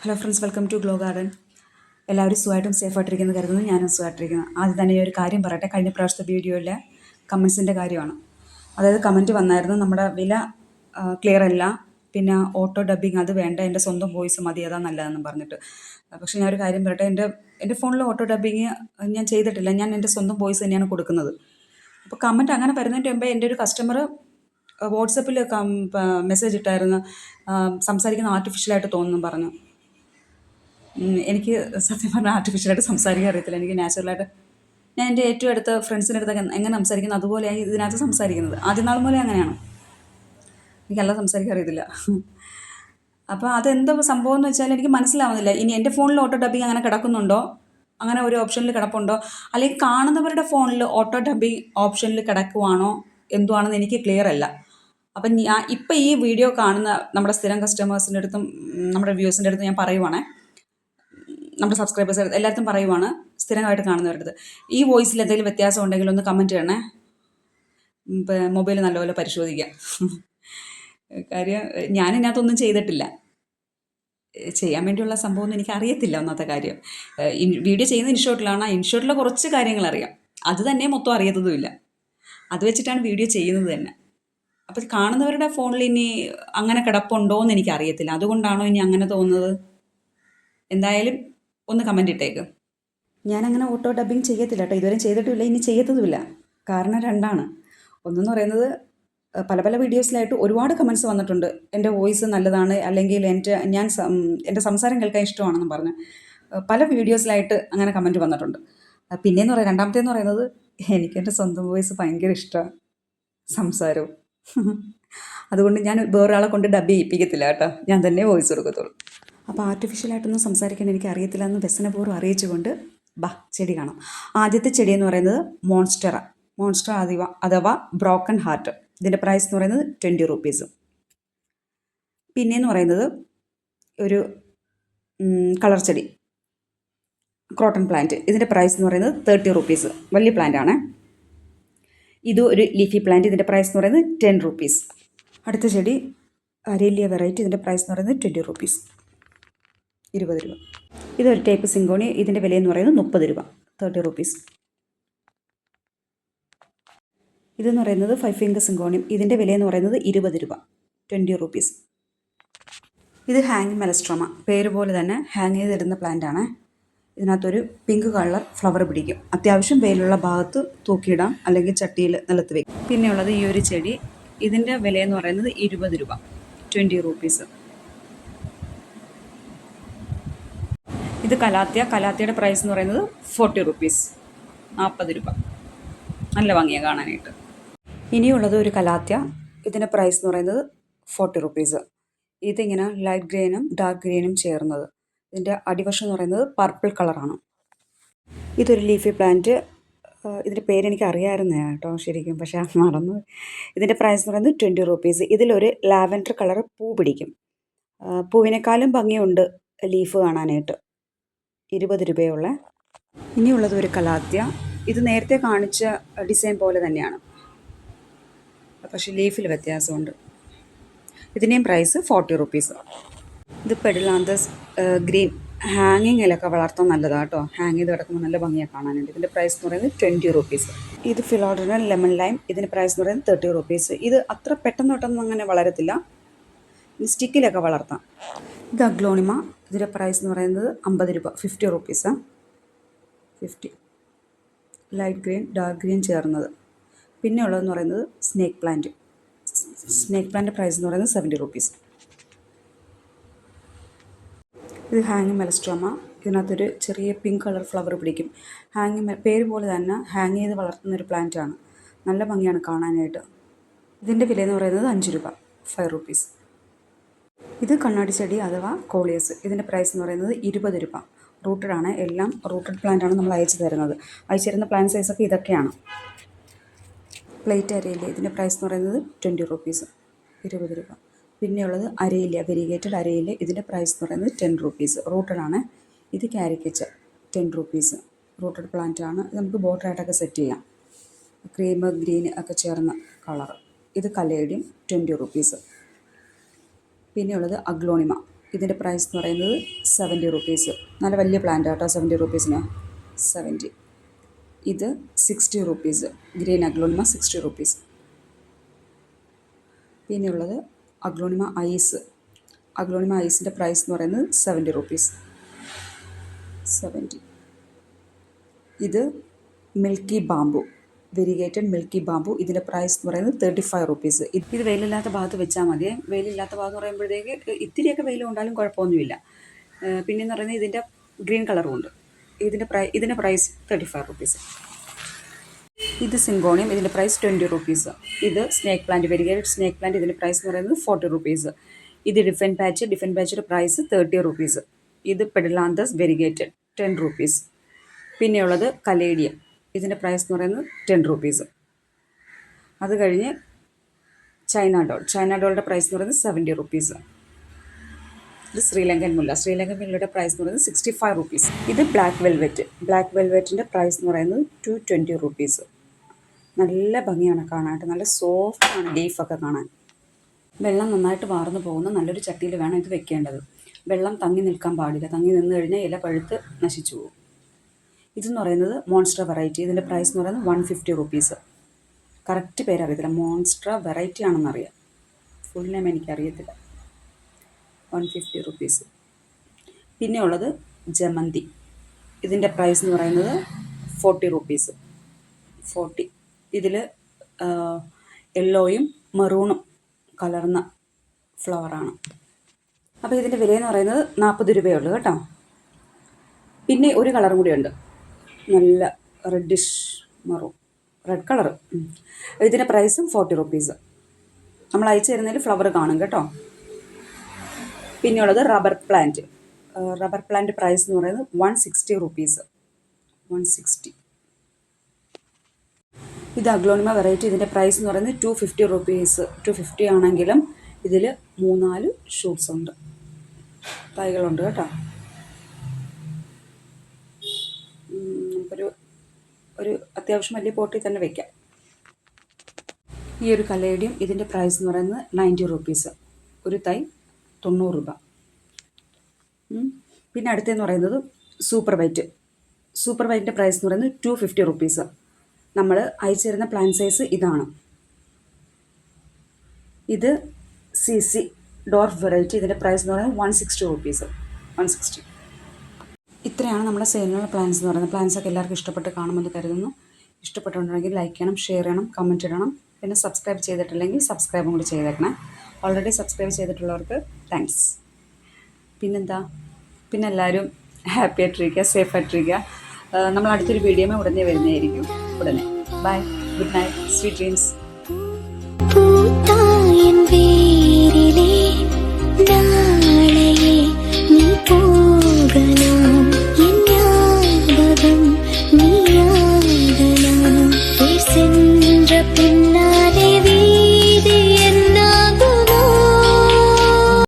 Hello friends, welcome to glow garden. എല്ലാവരും സുഖമായിട്ടും സേഫായിട്ടിരിക്കുന്നത് കരുതുന്നു. ഞാനും സുഖമായിട്ടിരിക്കുന്നു. ആദ്യം തന്നെ ഒരു കാര്യം പറയട്ടെ. കഴിഞ്ഞ പ്രാവശ്യത്തെ വീഡിയോയിലെ കമൻസിൻ്റെ കാര്യമാണ്. അതായത് കമൻറ്റ് വന്നായിരുന്നു, നമ്മുടെ വില ക്ലിയർ അല്ല, പിന്നെ ഓട്ടോ ഡബ്ബിങ് അത് വേണ്ട, എൻ്റെ സ്വന്തം വോയിസ് മതി, അതാ നല്ലതെന്നും പറഞ്ഞിട്ട്. പക്ഷേ ഞാനൊരു കാര്യം പറയട്ടെ, എൻ്റെ ഫോണിൽ ഓട്ടോ ഡബ്ബിങ് ഞാൻ ചെയ്തിട്ടില്ല. ഞാൻ എൻ്റെ സ്വന്തം വോയിസ് തന്നെയാണ് കൊടുക്കുന്നത്. അപ്പോൾ കമൻറ്റ് അങ്ങനെ വരുന്നതിന് മുമ്പേ എൻ്റെ ഒരു കസ്റ്റമർ വാട്സപ്പിൽ മെസ്സേജ് ഇട്ടായിരുന്നു, സംസാരിക്കുന്ന ആർട്ടിഫിഷ്യലായിട്ട് തോന്നുന്നു പറഞ്ഞു. എനിക്ക് സത്യം പറഞ്ഞാൽ ആർട്ടിഫിഷ്യലായിട്ട് സംസാരിക്കാൻ അറിയത്തില്ല. എനിക്ക് നാച്ചുറലായിട്ട് ഞാൻ എൻ്റെ ഏറ്റവും അടുത്ത ഫ്രണ്ട്സിൻ്റെ അടുത്തൊക്കെ എങ്ങനെ സംസാരിക്കുന്നത് അതുപോലെയാണ് ഇതിനകത്ത് സംസാരിക്കുന്നത്. ആദ്യ നാൾ മുതലേ അങ്ങനെയാണ്. എനിക്കെല്ലാം സംസാരിക്കാൻ അറിയത്തില്ല. അപ്പോൾ അതെന്തോ സംഭവം എന്ന് വെച്ചാൽ എനിക്ക് മനസ്സിലാവുന്നില്ല. ഇനി എൻ്റെ ഫോണിൽ ഓട്ടോ ഡബ്ബിങ് അങ്ങനെ കിടക്കുന്നുണ്ടോ, അങ്ങനെ ഒരു ഓപ്ഷനിൽ കിടപ്പുണ്ടോ, അല്ലെങ്കിൽ കാണുന്നവരുടെ ഫോണിൽ ഓട്ടോ ഡബ്ബിങ് ഓപ്ഷനിൽ കിടക്കുവാണോ എന്തുവാണെന്ന് എനിക്ക് ക്ലിയർ അല്ല. അപ്പം ഞാൻ ഇപ്പം ഈ വീഡിയോ കാണുന്ന നമ്മുടെ സ്ഥിരം കസ്റ്റമേഴ്സിൻ്റെ അടുത്തും നമ്മുടെ വ്യൂസിൻ്റെ അടുത്തും ഞാൻ പറയുവാണേ, നമ്മുടെ സബ്സ്ക്രൈബേഴ്സ് എല്ലായിടത്തും പറയുവാണ്, സ്ഥിരമായിട്ട് കാണുന്നവരുടെ അടുത്ത് ഈ വോയിസിൽ എന്തെങ്കിലും വ്യത്യാസം ഉണ്ടെങ്കിൽ ഒന്ന് കമൻറ്റ് ചെയ്യണേ. മൊബൈൽ നല്ലപോലെ പരിശോധിക്കാം. കാര്യം ഞാനിതിനകത്തൊന്നും ചെയ്തിട്ടില്ല. ചെയ്യാൻ വേണ്ടിയുള്ള സംഭവമൊന്നും എനിക്ക് അറിയത്തില്ല. ഒന്നാമത്തെ കാര്യം, വീഡിയോ ചെയ്യുന്ന ഇൻഷോട്ടിലാണ്. ഇൻഷോട്ടിലെ കുറച്ച് കാര്യങ്ങൾ അറിയാം, അത് തന്നെ മൊത്തം അറിയത്തതുമില്ല. അത് വെച്ചിട്ടാണ് വീഡിയോ ചെയ്യുന്നത് തന്നെ. അപ്പോൾ കാണുന്നവരുടെ ഫോണിൽ ഇനി അങ്ങനെ കിടപ്പുണ്ടോ എന്ന് എനിക്കറിയത്തില്ല. അതുകൊണ്ടാണോ ഇനി അങ്ങനെ തോന്നുന്നത്? എന്തായാലും ഒന്ന് കമൻ്റ് ഇട്ടേക്ക്. ഞാനങ്ങനെ ഓട്ടോ ഡബ്ബിങ് ചെയ്യത്തില്ല കേട്ടോ, ഇതുവരെ ചെയ്തിട്ടുമില്ല, ഇനി ചെയ്യത്തതുമില്ല. കാരണം രണ്ടാണ്. ഒന്നെന്ന് പറയുന്നത്, പല പല വീഡിയോസിലായിട്ട് ഒരുപാട് കമൻറ്റ്സ് വന്നിട്ടുണ്ട്, എൻ്റെ വോയിസ് നല്ലതാണ്, അല്ലെങ്കിൽ എൻ്റെ സംസാരം കേൾക്കാൻ ഇഷ്ടമാണെന്ന് പറഞ്ഞ് പല വീഡിയോസിലായിട്ട് അങ്ങനെ കമൻറ്റ് വന്നിട്ടുണ്ട്. പിന്നെയെന്ന് പറയുന്നത്, രണ്ടാമത്തേന്ന് പറയുന്നത്, എനിക്കെൻ്റെ സ്വന്തം വോയിസ് ഭയങ്കര ഇഷ്ടമാണ്, സംസാരവും. അതുകൊണ്ട് ഞാൻ വേറൊരാളെ കൊണ്ട് ഡബ്ബ് ചെയ്യിപ്പിക്കത്തില്ല കേട്ടോ, ഞാൻ തന്നെ വോയിസ് കൊടുക്കത്തുള്ളൂ. അപ്പോൾ ആർട്ടിഫിഷ്യലായിട്ടൊന്നും സംസാരിക്കാൻ എനിക്ക് അറിയത്തില്ല എന്ന് വ്യസനപൂർവ്വം അറിയിച്ചുകൊണ്ട് ചെടി കാണാം. ആദ്യത്തെ ചെടി എന്ന് പറയുന്നത് മോൺസ്റ്റർ അഥവാ ബ്രോക്കൺ ഹാർട്ട്. ഇതിൻ്റെ പ്രൈസ് എന്ന് പറയുന്നത് 20 റുപ്പീസ്. പിന്നെയെന്ന് പറയുന്നത് ഒരു കളർ ചെടി, ക്രോട്ടൺ പ്ലാന്റ്. ഇതിൻ്റെ പ്രൈസ് എന്ന് പറയുന്നത് 30 റുപ്പീസ്. വലിയ പ്ലാന്റ് ആണ്. ഇത് ഒരു ലീഫി പ്ലാന്റ്. ഇതിൻ്റെ പ്രൈസ് എന്ന് പറയുന്നത് 10 റുപ്പീസ്. അടുത്ത ചെടി അരേലിയ വെറൈറ്റി. ഇതിൻ്റെ പ്രൈസ് എന്ന് പറയുന്നത് 20 റുപ്പീസ്, 20 രൂപ. ഇതൊരു ടൈപ്പ് സിങ്കോണി. ഇതിൻ്റെ വിലയെന്ന് പറയുന്നത് 30 രൂപ, 30 റുപ്പീസ്. ഇതെന്ന് പറയുന്നത് 5 ഫിംഗർ സിങ്കോണിയം. ഇതിൻ്റെ വിലയെന്ന് പറയുന്നത് 20 രൂപ, 20 റുപ്പീസ്. ഇത് ഹാങ്ങിങ് മെലസ്ട്രോമ. പേര് പോലെ തന്നെ ഹാങ് ചെയ്തിടുന്ന പ്ലാന്റ് ആണ്. ഇതിനകത്തൊരു പിങ്ക് കളർ ഫ്ലവർ പിടിക്കും. അത്യാവശ്യം വെയിലുള്ള ഭാഗത്ത് തൂക്കിയിടാം, അല്ലെങ്കിൽ ചട്ടിയിൽ നിലത്ത് വയ്ക്കും. പിന്നെയുള്ളത് ഈ ഒരു ചെടി. ഇതിൻ്റെ വിലയെന്ന് പറയുന്നത് 20 രൂപ, 20 റുപ്പീസ്. ഇത് കലാത്തിയുടെ പ്രൈസ് എന്ന് പറയുന്നത് 40 റുപ്പീസ്, 40 രൂപ. നല്ല ഭംഗിയാണ് കാണാനായിട്ട്. ഇനിയുള്ളത് ഒരു കലാത്യ. ഇതിൻ്റെ പ്രൈസ് എന്ന് പറയുന്നത് 40 റുപ്പീസ്. ഇതിങ്ങനെ ലൈറ്റ് ഗ്രീനും ഡാർക്ക് ഗ്രീനും ചേർന്നത്. ഇതിൻ്റെ അടിവശം എന്ന് പറയുന്നത് പർപ്പിൾ കളറാണ്. ഇതൊരു ലീഫി പ്ലാന്റ്. ഇതിൻ്റെ പേരെനിക്ക് അറിയാമായിരുന്നു കേട്ടോ ശരിക്കും, പക്ഷേ മറന്നു. ഇതിൻ്റെ പ്രൈസ് എന്ന് പറയുന്നത് 20 റുപ്പീസ്. ഇതിലൊരു ലാവൻഡർ കളർ പൂ പിടിക്കും. പൂവിനേക്കാളും ഭംഗിയുണ്ട് ലീഫ് കാണാനായിട്ട്. 20 രൂപയുള്ള. ഇനിയുള്ളത് ഒരു കലാത്യ. ഇത് നേരത്തെ കാണിച്ച ഡിസൈൻ പോലെ തന്നെയാണ്, പക്ഷേ ലീഫിൽ വ്യത്യാസമുണ്ട്. ഇതിൻ്റെയും പ്രൈസ് 40 റുപ്പീസ്. ഇത് പെഡിലാന്തസ് ഗ്രീൻ. ഹാങ്ങിങ്ങിലൊക്കെ വളർത്താൻ നല്ലതാണ് കേട്ടോ. ഹാങ് ചെയ്ത് കിടക്കുമ്പോൾ നല്ല ഭംഗിയാണ് കാണാനായിട്ട്. ഇതിൻ്റെ പ്രൈസ് എന്ന് പറയുന്നത് 20 റുപ്പീസ്. ഇത് ഫിലോഡറൻ ലെമൺ ലൈം. ഇതിൻ്റെ പ്രൈസ് എന്ന് പറയുന്നത് 30 റുപ്പീസ്. ഇത് അത്ര പെട്ടെന്ന് അങ്ങനെ വളരത്തില്ല, സ്റ്റിക്കിലൊക്കെ വളർത്താം. ഇത് അഗ്ലോണിമ. ഇതിൻ്റെ പ്രൈസ് എന്ന് പറയുന്നത് 50 രൂപ, 50 rupees, 50. Light green dark green ചേർന്നത്. പിന്നെ ഉള്ളതെന്ന് പറയുന്നത് സ്നേക്ക് പ്ലാന്റ് പ്രൈസ് എന്ന് പറയുന്നത് 70 റുപ്പീസ്. ഇത് ഹാങ്ങിങ് മെലസ്ട്രോമ. ഇതിനകത്തൊരു ചെറിയ പിങ്ക് കളർ ഫ്ലവർ പിടിക്കും. പേര് പോലെ തന്നെ ഹാങ് ചെയ്ത് വളർത്തുന്നൊരു പ്ലാന്റ് ആണ്. നല്ല ഭംഗിയാണ് കാണാനായിട്ട്. ഇതിൻ്റെ വിലയെന്ന് പറയുന്നത് 5 രൂപ, 5 റുപ്പീസ്. ഇത് കണ്ണാടി ചെടി അഥവാ കോളിയസ്. ഇതിൻ്റെ പ്രൈസ് എന്ന് പറയുന്നത് 20 രൂപ. റൂട്ടഡ് ആണ്, എല്ലാം റൂട്ടഡ് പ്ലാന്റ് ആണ് നമ്മൾ അയച്ചു തരുന്നത്. അയച്ചു തരുന്ന പ്ലാന്റ് സൈസൊക്കെ ഇതൊക്കെയാണ്. പ്ലേറ്റ് അരയില്ല. ഇതിൻ്റെ പ്രൈസ് എന്ന് പറയുന്നത് 20 റുപ്പീസ്, 20 രൂപ. പിന്നെയുള്ളത് അരയില്ല, വെരിഗേറ്റഡ് അരയില്ല. ഇതിൻ്റെ പ്രൈസ് എന്ന് പറയുന്നത് 10 റുപ്പീസ്. റൂട്ടഡ് ആണ്. ഇത് കാരിക്കച്ചർ, 10 റുപ്പീസ്. റൂട്ടഡ് പ്ലാന്റ് ആണ്. നമുക്ക് ബോർഡറായിട്ടൊക്കെ സെറ്റ് ചെയ്യാം. ക്രീം ഗ്രീൻ ഒക്കെ ചേർന്ന കളർ. ഇത് കലേഡിയം, 20 റുപ്പീസ്. പിന്നെയുള്ളത് അഗ്ലോണിമ. ഇതിൻ്റെ പ്രൈസ് എന്ന് പറയുന്നത് 70 റുപ്പീസ്. നല്ല വലിയ പ്ലാന്റ് കേട്ടോ, 70 റുപ്പീസിന് 70. ഇത് 60 റുപ്പീസ്. Green aglaonema 60 rupees. പിന്നെയുള്ളത് അഗ്ലോണിമ ഐസ്. അഗ്ലോണിമ ഐസിൻ്റെ പ്രൈസ് എന്ന് പറയുന്നത് 70 റുപ്പീസ്. 70. ഇത് milky bamboo, variegated milky bamboo. ഇതിൻ്റെ പ്രൈസ് എന്ന് പറയുന്നത് 35 റുപ്പീസ്. ഇത് വെയിലില്ലാത്ത ഭാഗത്ത് വെച്ചാൽ മതി. വെയിലില്ലാത്ത ഭാഗത്ത് എന്ന് പറയുമ്പോഴത്തേക്ക് ഇത്തിരിയൊക്കെ വെയിൽ കൊണ്ടാലും കുഴപ്പമൊന്നുമില്ല. പിന്നെയെന്ന് പറയുന്നത് ഇതിൻ്റെ ഗ്രീൻ കളറും ഉണ്ട്. ഇതിൻ്റെ പ്രൈസ് 35 റുപ്പീസ്. ഇത് സിങ്കോണിയം. ഇതിൻ്റെ പ്രൈസ് 20 റുപ്പീസ്. ഇത് snake plant, variegated snake plant. ഇതിൻ്റെ പ്രൈസ് എന്ന് പറയുന്നത് 40 റുപ്പീസ്. ഇത് ഡിഫൻ പാച്ചിൻ്റെ പ്രൈസ് 30 റുപ്പീസ്. ഇത് പെഡിലാന്തസ് വെരിഗേറ്റഡ് 10 റുപ്പീസ്. പിന്നെയുള്ളത് കലേഡിയം. ഇതിൻ്റെ പ്രൈസ് എന്ന് പറയുന്നത് 10 റുപ്പീസ്. അത് കഴിഞ്ഞ് ചൈന ഡോളുടെ പ്രൈസ് എന്ന് പറയുന്നത് 70 റുപ്പീസ്. ഇത് ശ്രീലങ്കൻ മുല്ലയുടെ പ്രൈസ് എന്ന് പറയുന്നത് 65 റുപ്പീസ്. ഇത് ബ്ലാക്ക് വെൽവെറ്റിൻ്റെ പ്രൈസ് എന്ന് പറയുന്നത് 220 റുപ്പീസ്. നല്ല ഭംഗിയാണ് കാണാനായിട്ട്, നല്ല സോഫ്റ്റാണ് ലീഫൊക്കെ കാണാൻ. വെള്ളം നന്നായിട്ട് വാർന്നു പോകുന്ന നല്ലൊരു ചട്ടിയിൽ വേണം ഇത് വെക്കേണ്ടത്. വെള്ളം തങ്ങി നിൽക്കാൻ പാടില്ല. തങ്ങി നിന്ന് കഴിഞ്ഞാൽ ഇല പഴുത്ത് നശിച്ചു പോകും. ഇതെന്ന് പറയുന്നത് മോൺസ്റ്റർ വെറൈറ്റി. ഇതിൻ്റെ പ്രൈസ് എന്ന് പറയുന്നത് 150 റുപ്പീസ്. കറക്റ്റ് പേരറിയത്തില്ല, മോൺസ്റ്റർ വെറൈറ്റി ആണെന്നറിയാം, ഫുൾ നെയിം എനിക്കറിയത്തില്ല. 150 റുപ്പീസ്. പിന്നെ ഉള്ളത് ജമന്തി. ഇതിൻ്റെ പ്രൈസ് എന്ന് പറയുന്നത് 40 റുപ്പീസ്. 40. ഇതിൽ യെല്ലോയും മെറൂണും കലർന്ന ഫ്ലവറാണ്. അപ്പോൾ ഇതിൻ്റെ വിലയെന്ന് പറയുന്നത് 40 രൂപയുള്ളൂ കേട്ടോ. പിന്നെ ഒരു കളറും കൂടിയുണ്ട്, നല്ല റെഡ് കളർ. ഇതിൻ്റെ പ്രൈസും 40 റുപ്പീസ്. നമ്മൾ അയച്ചു തരുന്നതിൽ ഫ്ലവർ കാണും കേട്ടോ. പിന്നെയുള്ളത് റബ്ബർ പ്ലാന്റ് പ്രൈസ് എന്ന് പറയുന്നത് 160 റുപ്പീസ്. 160. ഇത് അഗ്ലോണിമ വെറൈറ്റി. ഇതിൻ്റെ പ്രൈസ് എന്ന് പറയുന്നത് 250 റുപ്പീസ്. 250 ആണെങ്കിലും ഇതിൽ 3-4 ഷൂട്ട്സ് ഉണ്ട്, തൈകളുണ്ട് കേട്ടോ. നമുക്കൊരു അത്യാവശ്യം വലിയ പോട്ടിൽ തന്നെ വയ്ക്കാം. ഈ ഒരു കലേഡിയം. ഇതിൻ്റെ പ്രൈസ് എന്ന് പറയുന്നത് 90 റുപ്പീസ്. ഒരു തൈ 90 രൂപ. പിന്നെ അടുത്തെന്ന് പറയുന്നത് സൂപ്പർ വൈറ്റിൻ്റെ പ്രൈസ് എന്ന് പറയുന്നത് 250 റുപ്പീസ്. നമ്മൾ അയച്ചു തരുന്ന പ്ലാന്റ് സൈസ് ഇതാണ്. ഇത് CC ഡോർഫ് വെറൈറ്റി. ഇതിൻ്റെ പ്രൈസ് എന്ന് പറയുന്നത് 160 റുപ്പീസ്. 160. ഇത്രയാണ് നമ്മുടെ സെയിലിനുള്ള പ്ലാൻസ് എന്ന് പറയുന്നത്. പ്ലാൻസൊക്കെ എല്ലാവർക്കും ഇഷ്ടപ്പെട്ട് കാണുമെന്ന് കരുതുന്നു. ഇഷ്ടപ്പെട്ടുണ്ടെങ്കിൽ ലൈക്ക് ചെയ്യണം, ഷെയർ ചെയ്യണം, കമൻറ്റ് ഇടണം. പിന്നെ സബ്സ്ക്രൈബ് ചെയ്തിട്ടില്ലെങ്കിൽ സബ്സ്ക്രൈബും കൂടി ചെയ്തേക്കണേ. ഓൾറെഡി സബ്സ്ക്രൈബ് ചെയ്തിട്ടുള്ളവർക്ക് താങ്ക്സ്. പിന്നെ എല്ലാവരും ഹാപ്പി ആയിട്ടിരിക്കുക, സേഫ് ആയിട്ടിരിക്കുക. നമ്മൾ അടുത്തൊരു വീഡിയോമേ ഉടനെ വരുന്നതായിരിക്കും. Bye, good night, sweet dreams. நீ